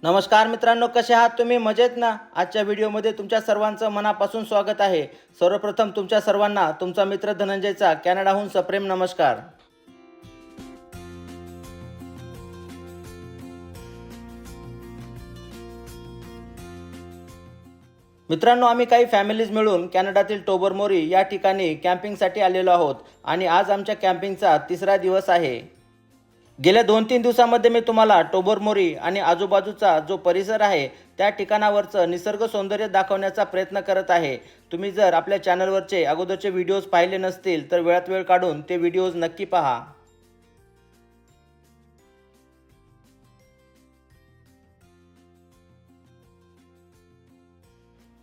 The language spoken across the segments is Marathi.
नमस्कार मित्रांनो, कसे आहात तुम्ही? मजेत ना? आजच्या व्हिडिओमध्ये तुमच्या सर्वांचं मनापासून स्वागत आहे. सर्वप्रथम तुमच्या सर्वांना तुमचा मित्र धनंजयचा कॅनडाहून सप्रेम नमस्कार. मित्रांनो, आम्ही काही फॅमिलीज मिळून कॅनडातील टोबरमोरी या ठिकाणी कॅम्पिंगसाठी आलेलो आहोत आणि आज आमच्या कॅम्पिंगचा तिसरा दिवस आहे. गेल्या 2-3 दिवसांमध्ये मी तुम्हाला टोबरमोरी आणि आजूबाजूचा जो परिसर आहे त्या ठिकाणावरचं निसर्ग सौंदर्य दाखवण्याचा प्रयत्न करत आहे. तुम्ही जर आपल्या चॅनलवरचे अगोदरचे व्हिडिओज पाहिले नसतील तर वेळात वेळ काढून ते व्हिडिओज नक्की पहा.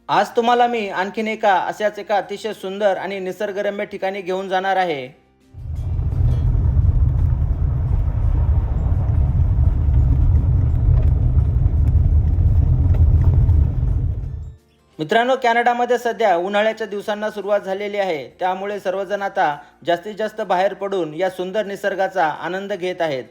आज तुम्हाला मी आणखीन अशाच एका अतिशय सुंदर आणि निसर्गरम्य ठिकाणी घेऊन जाणार आहे. मित्रांनो, कॅनडामध्ये सध्या उन्हाळ्याच्या दिवसांना सुरुवात झालेली आहे. त्यामुळे सर्वजण आता जास्तीत जास्त बाहेर पडून या सुंदर निसर्गाचा आनंद घेत आहेत.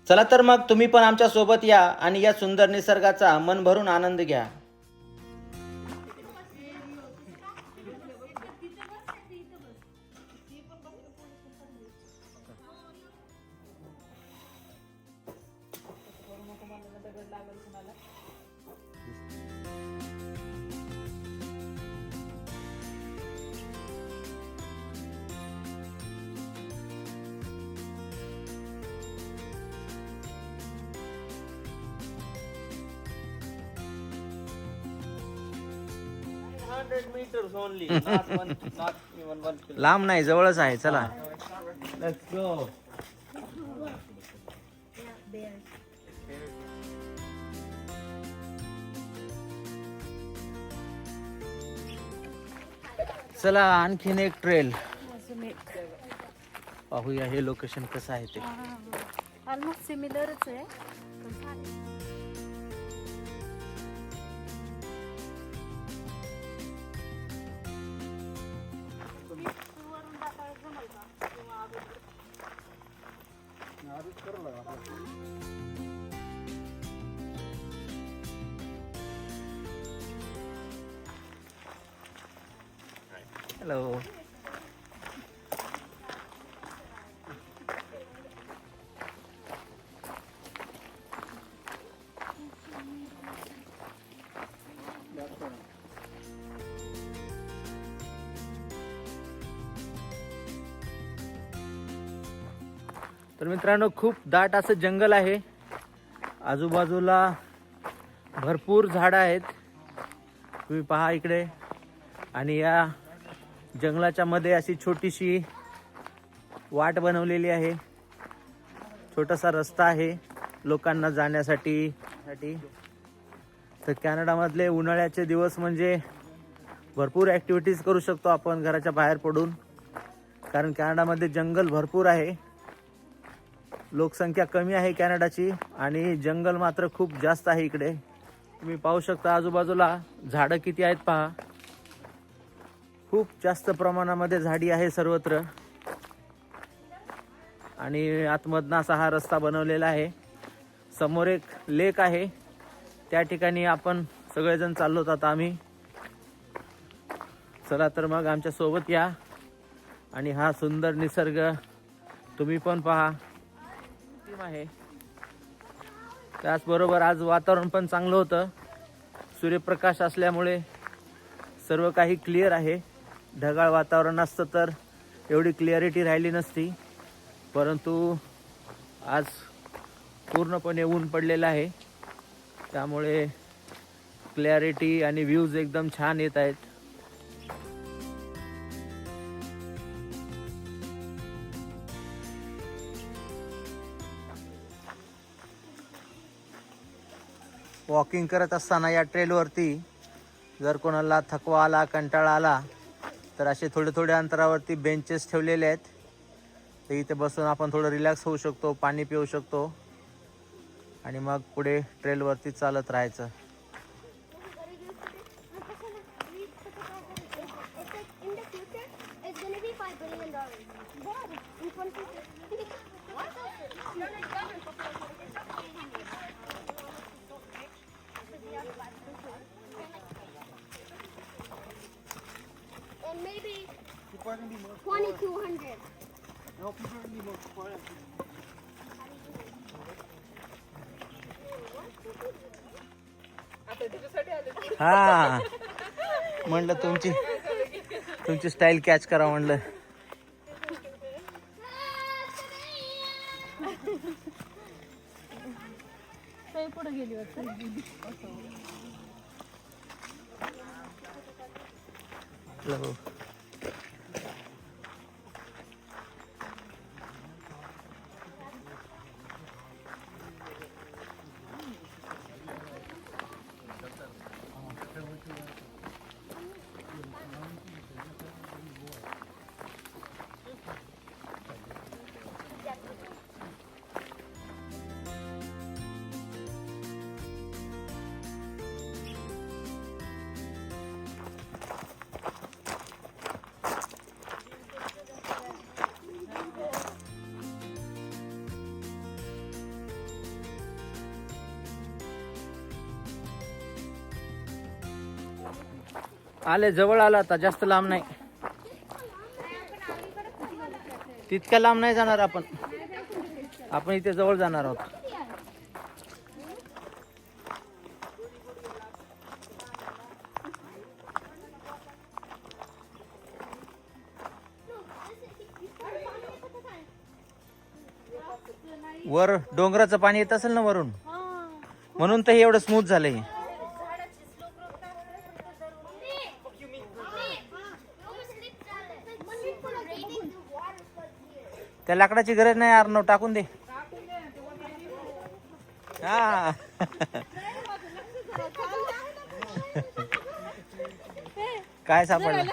चला तर मग तुम्ही पण आमच्या सोबत या आणि या सुंदर निसर्गाचा मन भरून आनंद घ्या. लांब नाही, जवळच आहे. चला लेट्स गो. चला आणखीन एक ट्रेल पाहूया. हे लोकेशन कसं आहे ते. ऑलमोस्ट सिमिलरच आहे पण छान आहे. हॅलो. तर मित्रांनो, खूप दाट असं जंगल आहे. आजूबाजूला भरपूर झाडं आहेत. तुम्ही पहा इकडे. आणि या जंगलाच्या मध्ये अशी छोटीशी वाट बनवलेली आहे. छोटासा रस्ता आहे लोकांना जाण्यासाठी. तर कॅनडामधले उन्हाळ्याचे दिवस म्हणजे भरपूर ॲक्टिव्हिटीज करू शकतो आपण घराच्या बाहेर पडून. कारण कॅनडामध्ये जंगल भरपूर आहे. लोकसंख्या कमी आहे कॅनडाची आणि जंगल मात्र खूप जास्त आहे इकडे. तुम्ही पाहू शकता आजूबाजूला झाडं किती आहेत पहा. खूप जास्त प्रमाणामध्ये झाडी आहे सर्वत्र. आणि आतमधनं असा हा रस्ता बनवलेला आहे. समोर एक लेक आहे. त्या ठिकाणी आपण सगळेजण चाललो आहोत आम्ही. चला तर मग आमच्या सोबत या आणि हा सुंदर निसर्ग तुम्ही पण पहा. आहे त्याचबरोबर आज वातावरण पण चांगलं होतं. सूर्यप्रकाश असल्यामुळे सर्व काही क्लिअर आहे. ढगाळ वातावरण असतं तर एवढी क्लिअरिटी राहिली नसती. परंतु आज पूर्णपणे ऊन पडलेलं आहे. त्यामुळे क्लॅरिटी आणि व्ह्यूज एकदम छान येत आहेत. वॉकिंग करत असताना या ट्रेलवरती जर कोणाला थकवा आला, कंटाळा आला तर असे थोडे थोडे अंतरावरती बेंचेस ठेवलेले आहेत. तर इथे बसून आपण थोडं रिलॅक्स होऊ शकतो, पाणी पिऊ शकतो आणि मग पुढे ट्रेलवरती चालत राहायचं. in the future, it's going to be $5 billion. 2200. हा म्हणलं तुमची स्टाईल कॅच करा म्हणलं. पुढे गेली वाटतं. हॅलो. आले, जवळ आला आता, जास्त लांब नाही. तितक्या लांब नाही जाणार आपण इथे जवळ जाणार आहोत. वर डोंगराचं पाणी येत असेल ना वरून, म्हणून तर हे एवढं स्मूथ झालंय. त्या लाकडाची गरज नाही अर्णव, टाकून दे. हा काय सापडलं?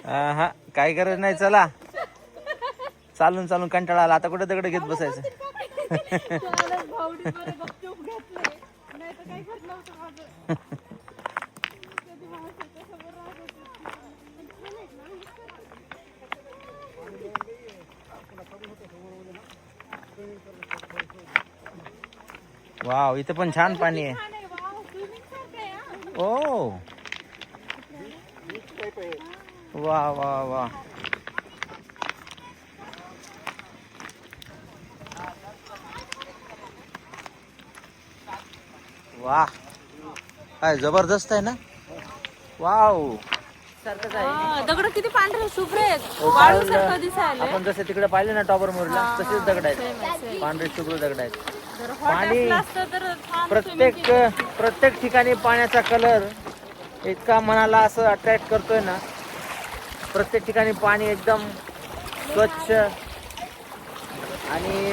हा काय गरज नाही. चला, चालून चालून कंटाळा आला आता, कुठे दगड घेत बसायचं. वाव, इथं पण छान पाणी आहे. ओ वा वा वा. वाह, काय जबरदस्त आहे ना. वाव, सारखंच आहे. दगड किती पांढरे शुभ्र आहेत. ओ, वाळू सारखं दिसायला. आपण जसे तिकडे पाहिले ना टॉवर मोरला, तसेच दगड आहेत, पांढरे शुभ्र दगड आहेत. पाणी प्रत्येक ठिकाणी पाण्याचा कलर इतका मनाला असं अट्रॅक्ट करतोय ना. प्रत्येक ठिकाणी पाणी एकदम स्वच्छ आणि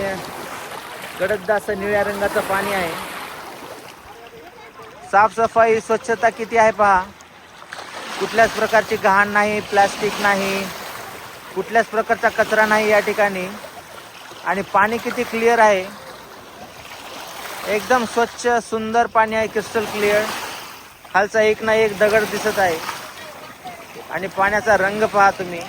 गडद असं निळ्या रंगाचं पाणी आहे. साफसफाई, स्वच्छता किती आहे पहा. कुठल्याच प्रकारची घाण नाही, प्लास्टिक नाही, कुठल्याच प्रकारचा कचरा नाही या ठिकाणी. आणि पाणी किती क्लिअर आहे, एकदम स्वच्छ सुंदर पाणी आहे, क्रिस्टल क्लिअर. खालचा एक ना एक दगड दिसत आहे आणि पाण्याचा रंग पहा तुम्ही.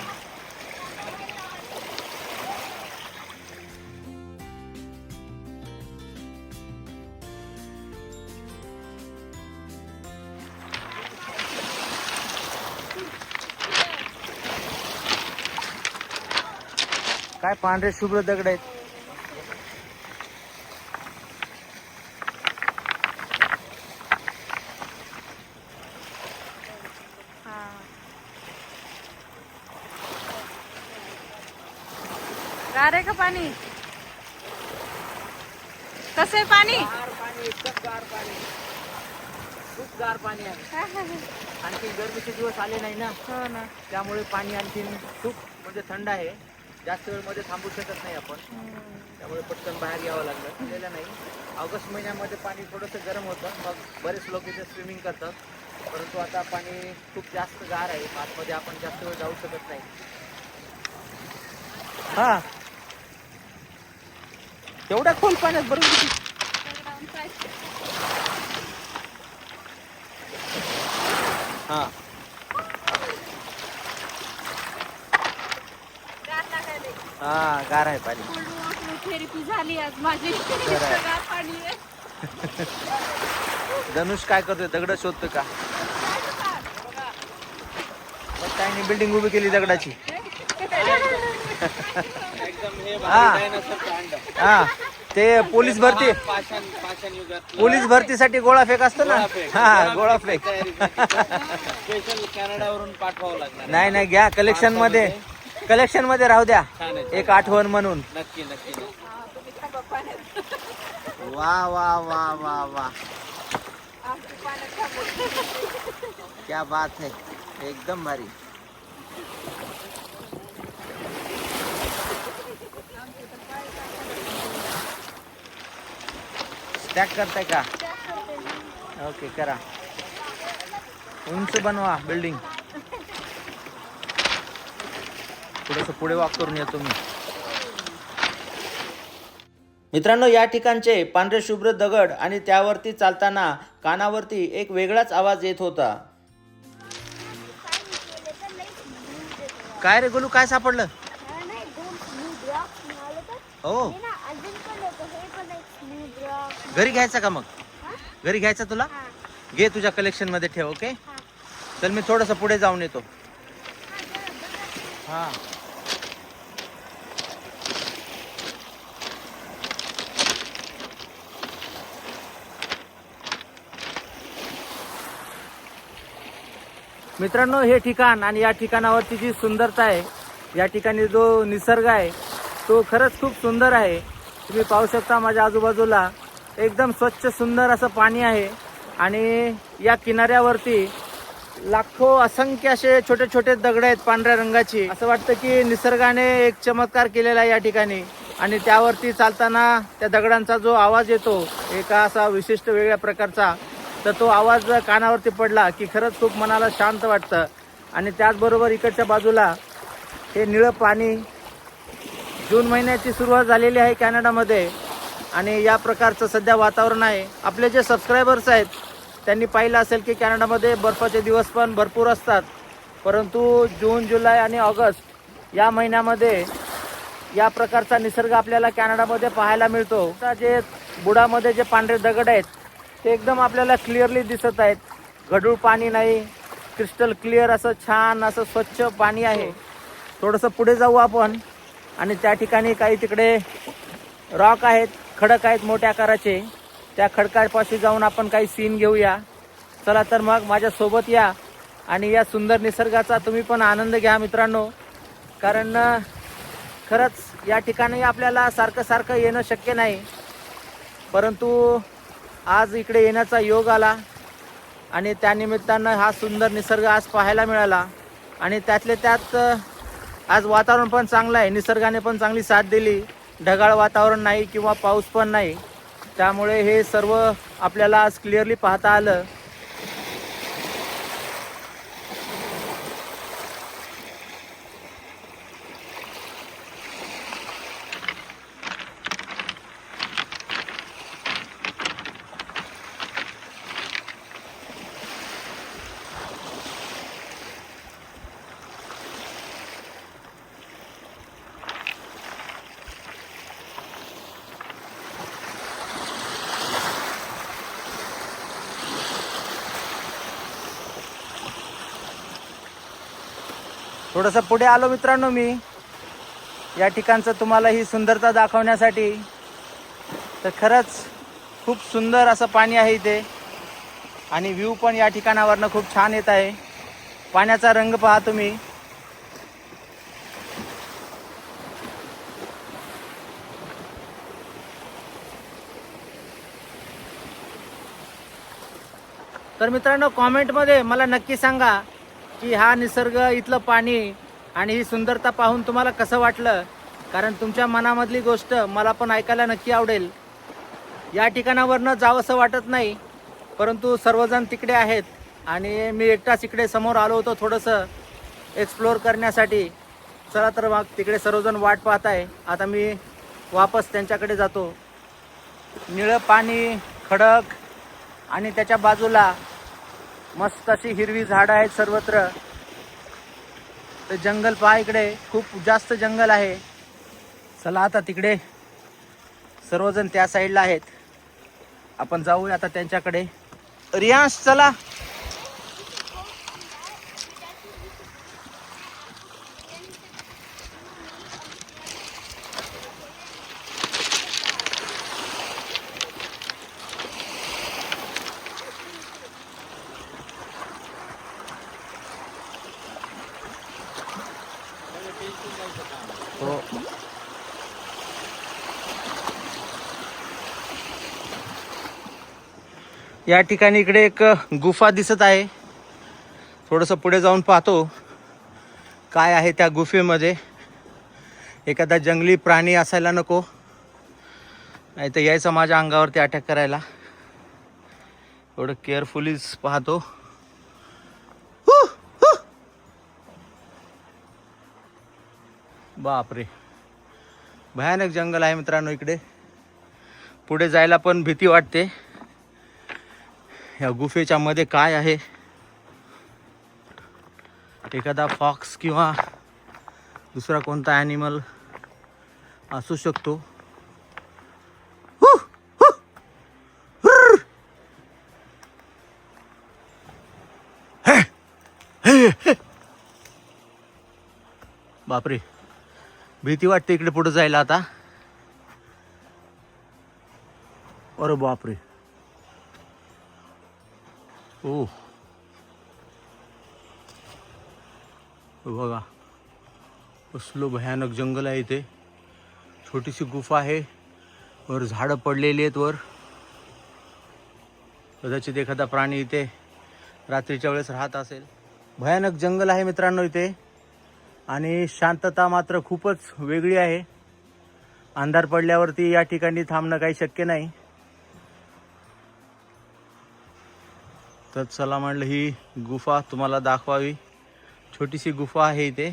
काय पांढरे शुभ्र दगड आहेत. गार आहे का पाणी? कसं आहे पाणी? एकदम गार पाणी, खूप गार पाणी आहे. आणखी गरमीचे दिवस आले नाही ना. हो ना. त्यामुळे पाणी आणखी खूप म्हणजे थंड आहे. जास्त वेळ मध्ये थांबू शकत नाही आपण, त्यामुळे पटकन बाहेर यावं लागलं. झालेलं नाही. ऑगस्ट महिन्यामध्ये पाणी थोडंसं गरम होतं, मग बरेच लोक इथे स्विमिंग करतात. परंतु आता पाणी खूप जास्त गार आहे, आतमध्ये आपण जास्त वेळ जाऊ शकत नाही. हा, एवढ्या खोल पाण्यात बरोबर. हा, हा गार आहे पाणी. थेरपी झाली आज माझी. गार पाणी आहे. धनुष काय करतोय? दगड शोधतो का? काय नाही, बिल्डिंग उभी केली दगडाची. एकदम हे हा. डायनासोरचं अंड. हा ते पोलीस भरती, पाषाण युगात पोलीस भरतीसाठी गोळा फेक असतो ना. हा गोळा फेक. स्पेशल कॅनडावरून पाठवावं लागणार. नाही नाही, घ्या कलेक्शन मध्ये राहू द्या, छान आहे. एक आठवण म्हणून. नक्की नक्की. वा वा वा वा वा, क्या बात है, एकदम भारी. स्टॅक करताय का? ओके करा, उंच बनवा बिल्डिंग. थोडंसं पुढे वॉक करून येतो मी. मित्रांनो, या ठिकाणचे पांढरे शुभ्र दगड आणि त्यावरती चालताना कानावरती एक वेगळाच आवाज येत होता. काय रे गोलू, काय सापडलं? हो, घरी घ्यायचा का? मग घरी घ्यायचा तुला? घे, तुझ्या कलेक्शन मध्ये ठेव. ओके चल, मी थोडस पुढे जाऊन येतो. हा मित्रांनो, हे ठिकाण आणि या ठिकाणावरची जी सुंदरता आहे, या ठिकाणी जो निसर्ग आहे तो खरंच खूप सुंदर आहे. तुम्ही पाहू शकता माझ्या आजूबाजूला एकदम स्वच्छ सुंदर असं पाणी आहे आणि या किनाऱ्यावरती लाखो असंख्य असे छोटे छोटे दगड आहेत पांढऱ्या रंगाची. असं वाटतं की निसर्गाने एक चमत्कार केलेला आहे या ठिकाणी. आणि त्यावरती चालताना त्या दगडांचा जो आवाज येतो, एका असा विशिष्ट वेगळ्या प्रकारचा, तर तो आवाज कानावरती पडला की खरंच खूप मनाला शांत वाटतं. आणि त्याचबरोबर इकडच्या बाजूला हे निळं पाणी. जून महिन्याची सुरुवात झालेली आहे कॅनडामध्ये आणि या प्रकारचं सध्या वातावरण आहे. आपले जे सबस्क्रायबर्स आहेत त्यांनी पाहिलं असेल की कॅनडामध्ये बर्फाचे दिवस पण भरपूर असतात, परंतु जून, जुलै आणि ऑगस्ट या महिन्यामध्ये या प्रकारचा निसर्ग आपल्याला कॅनडामध्ये पाहायला मिळतो. जे बुडामध्ये जे पांढरे दगड आहेत ते एकदम आपल्याला क्लिअरली दिसत आहेत. गढूळ पाणी नाही, क्रिस्टल क्लिअर असं छान असं स्वच्छ पाणी आहे. थोडंसं पुढे जाऊ आपण आणि त्या ठिकाणी काही तिकडे रॉक आहेत, खडक आहेत मोठ्या आकाराचे. त्या खडकापाशी जाऊन आपण काही सीन घेऊया. चला तर मग माझ्यासोबत या आणि या सुंदर निसर्गाचा तुम्ही पण आनंद घ्या मित्रांनो. कारण खरंच या ठिकाणी आपल्याला सारखं सारखं येणं शक्य नाही, परंतु आज इकडे येण्याचा योग आला आणि त्यानिमित्तानं हा सुंदर निसर्ग आज पाहायला मिळाला. आणि त्यातले त्यात आज वातावरण पण चांगलं आहे, निसर्गाने पण चांगली साथ दिली. ढगाळ वातावरण नाही किंवा पाऊस पण नाही, त्यामुळे हे सर्व आपल्याला आज क्लिअरली पाहता आलं. थोडंसं पुढे आलो मित्रांनो मी या ठिकाणचं तुम्हाला ही सुंदरता दाखवण्यासाठी. तर खरंच खूप सुंदर असं पाणी आहे इथे आणि व्ह्यू पण या ठिकाणावरनं खूप छान येत आहे. पाण्याचा रंग पहा तुम्ही. तर मित्रांनो, कॉमेंटमध्ये मला नक्की सांगा की हा निसर्ग, इथलं पाणी आणि ही सुंदरता पाहून तुम्हाला कसं वाटलं. कारण तुमच्या मनामधली गोष्ट मला पण ऐकायला नक्की आवडेल. या ठिकाणावरनं जावंसं वाटत नाही, परंतु सर्वजण तिकडे आहेत आणि मी एकटाच इकडे समोर आलो होतो थोडंसं एक्सप्लोअर करण्यासाठी. चला तर मग तिकडे सर्वजण वाट पाहत आहे. आता मी वापस त्यांच्याकडे जातो. निळं पाणी, खडक आणि त्याच्या बाजूला मस्त अशी हिरवी झाडं आहेत सर्वत्र. तर जंगल पहा, इकडे खूप जास्त जंगल आहे. चला आता तिकडे सर्वजण त्या साईडला आहेत, आपण जाऊया आता त्यांच्याकडे. रियांश चला. हो. या ठिकाणी इकडे एक गुफा दिसत आहे. थोडंसं पुढे जाऊन पाहतो काय आहे त्या गुफेमध्ये. एखादा जंगली प्राणी असायला नको, नाही तर यायचं माझ्या अंगावरती अटॅक करायला. एवढं केअरफुलीच पाहतो. बापरे, भयानक जंगल आहे मित्रांनो. इकडे पुढे जायला पण भीती वाटते. या गुफेच्या मध्ये काय आहे, एखादा फॉक्स किंवा दुसरा कोणता ॲनिमल असू शकतो. बापरे, भीती वाटते इकडे पुढे जायला आता. अरे बापरे, ओ बघा कसलं भयानक जंगल आहे इथे. छोटीशी गुफा आहे, वर झाडं पडलेली आहेत. वर कदाचित एखादा प्राणी इथे रात्रीच्या वेळेस राहत असेल. भयानक जंगल आहे मित्रांनो इथे, आणि शांतता मात्र खूपच वेगळी आहे. अंधार पडल्यावरती या ठिकाणी थांबणं काही शक्य नाही. तर चला म्हणलं ही गुफा तुम्हाला दाखवावी. छोटीशी गुफा आहे इथे.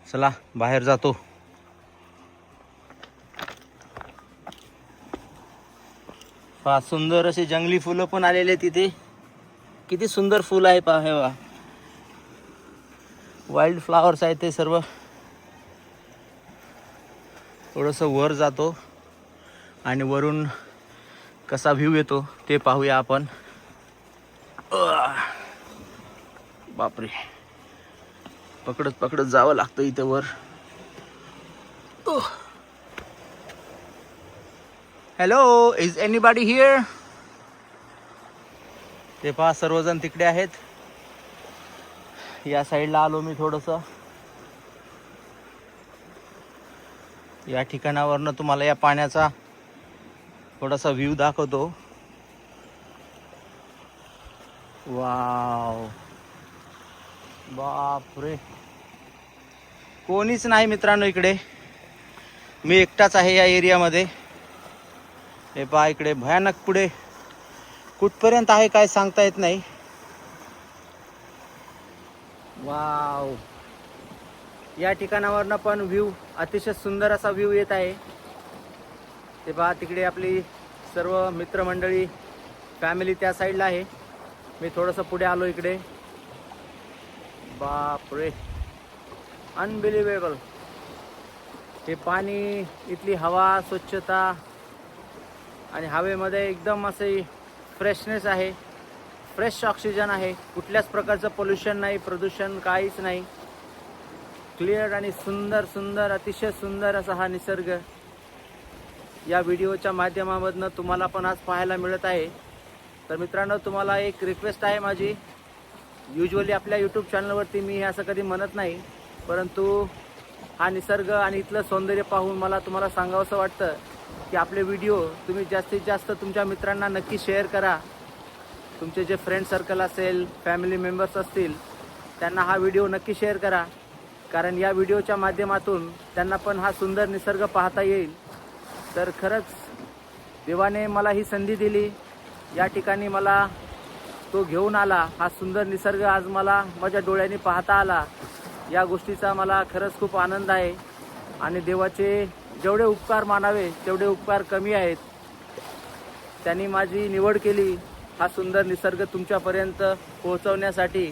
चला बाहेर जातो. फार सुंदर असे जंगली फुलं पण आलेले तिथे. किती सुंदर फुल आहे पहा. हे बघा, वाईल्ड फ्लावर्स आहेत ते सर्व. थोडंसं वर जातो आणि वरून कसा व्ह्यू येतो ते पाहूया आपण. बापरे, पकडत पकडत जावं लागतं इथे वर. Hello, is anybody here? ते पहा सर्वजण तिकडे आहेत. या साईडला आलो मी थोडंसं. या ठिकाणावरनं तुम्हाला या पाण्याचा थोडासा व्ह्यू दाखवतो. वाव, बापरे, कोणीच नाही मित्रांनो इकडे. मी एकटाच आहे या एरियामध्ये. हे पहा इकडे भयानक, पुढे कुठपर्यंत आहे काय सांगता येत नाही. वाव, या ठिकाणावरनं पण व्ह्यू, अतिशय सुंदर असा व्ह्यू येत आहे. ते पहा तिकडे आपली सर्व मित्रमंडळी, फॅमिली त्या साईडला आहे. मी थोडंसं पुढे आलो इकडे. बापरे, अनबिलिव्हेबल. हे पाणी, इथली हवा, स्वच्छता, आणि हवेमध्ये एकदम असे फ्रेशनेस आहे. फ्रेश ऑक्सिजन आहे. कुठल्याच प्रकारचं पोल्युशन नाही, प्रदूषण काहीच नाही. क्लिअर आणि सुंदर सुंदर, अतिशय सुंदर असा हा निसर्ग या व्हिडिओच्या माध्यमामधनं तुम्हाला पण आज पाहायला मिळत आहे. तर मित्रांनो, तुम्हाला एक रिक्वेस्ट आहे माझी. युजली आपल्या यूट्यूब चॅनलवरती मी हे असं कधी म्हणत नाही, परंतु हा निसर्ग आणि इथलं सौंदर्य पाहून मला तुम्हाला सांगावंसं वाटतं की आपले व्हिडिओ तुम्ही जास्तीत जास्त तुमच्या मित्रांना नक्की शेअर करा. तुमचे जे फ्रेंड सर्कल असेल, फॅमिली मेंबर्स असतील, त्यांना हा व्हिडिओ नक्की शेअर करा. कारण या व्हिडिओच्या माध्यमातून त्यांना पण हा सुंदर निसर्ग पाहता येईल. तर खरंच देवाने मला ही संधी दिली. या ठिकाणी मला तो घेऊन आला. हा सुंदर निसर्ग आज मला माझ्या डोळ्यांनी पाहता आला. या गोष्टीचा मला खरंच खूप आनंद आहे. आणि देवाचे जेवढे उपकार मानावे तेवढे उपकार कमी आहेत. त्यांनी माझी निवड केली हा सुंदर निसर्ग तुमच्यापर्यंत पोहोचवण्यासाठी.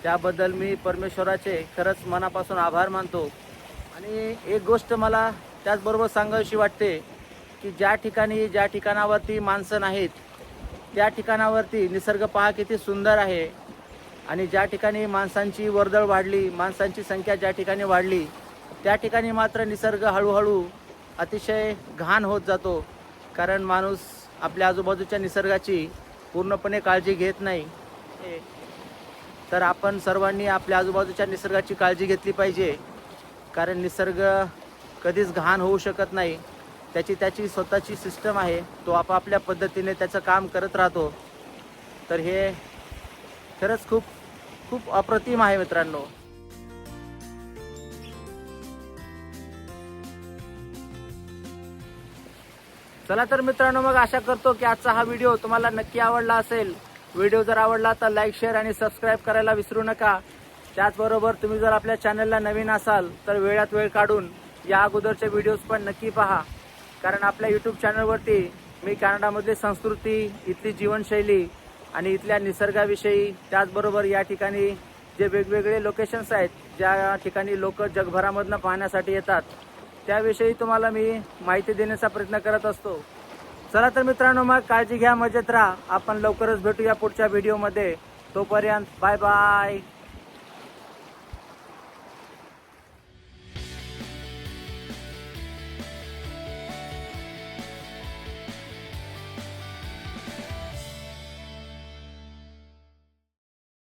त्याबद्दल मी परमेश्वराचे खरंच मनापासून आभार मानतो. आणि एक गोष्ट मला त्याचबरोबर सांगावीशी वाटते की ज्या ठिकाणावरती माणसं नाहीत त्या ठिकाणावरती निसर्ग पहा किती सुंदर आहे. आणि ज्या ठिकाणी माणसांची वर्दळ वाढली, माणसांची संख्या ज्या ठिकाणी वाढली, त्या ठिकाणी मात्र निसर्ग हळूहळू अतिशय घाण होत जातो. कारण माणूस आपल्या आजूबाजूच्या निसर्गाची पूर्णपणे काळजी घेत नाही. तर आपण सर्वांनी आपल्या आजूबाजूच्या निसर्गाची काळजी घेतली पाहिजे. कारण निसर्ग कधीच घाण होऊ शकत नाही. त्याची स्वतःची सिस्टम आहे. तो आपापल्या पद्धतीने त्याचं काम करत राहतो. तर हे खरंच खूप खूप अप्रतिम आहे मित्रांनो. चला तर मित्रांनो, मग आशा करतो की आजचा हा व्हिडिओ तुम्हाला नक्की आवडला असेल. व्हिडिओ जर आवडला तर लाईक, शेअर आणि सबस्क्राईब करायला विसरू नका. त्याचबरोबर तुम्ही जर आपल्या चॅनलला नवीन असाल तर वेळात वेळ काढून या अगोदरचे व्हिडिओज पण नक्की पहा. कारण आपल्या यूट्यूब चॅनलवरती मी कॅनडामधली संस्कृती, इथली जीवनशैली आणि इथल्या निसर्गाविषयी, त्याचबरोबर या ठिकाणी जे वेगवेगळे लोकेशन्स आहेत, ज्या ठिकाणी लोक जगभरामधनं पाहण्यासाठी येतात, त्याविषयी तुम्हाला मी माहिती देण्याचा प्रयत्न करत असतो. चला तर मित्रांनो, मग काळजी घ्या, मजेत राहा. आपण लवकरच भेटूया पुढच्या व्हिडिओमध्ये. तोपर्यंत बाय बाय.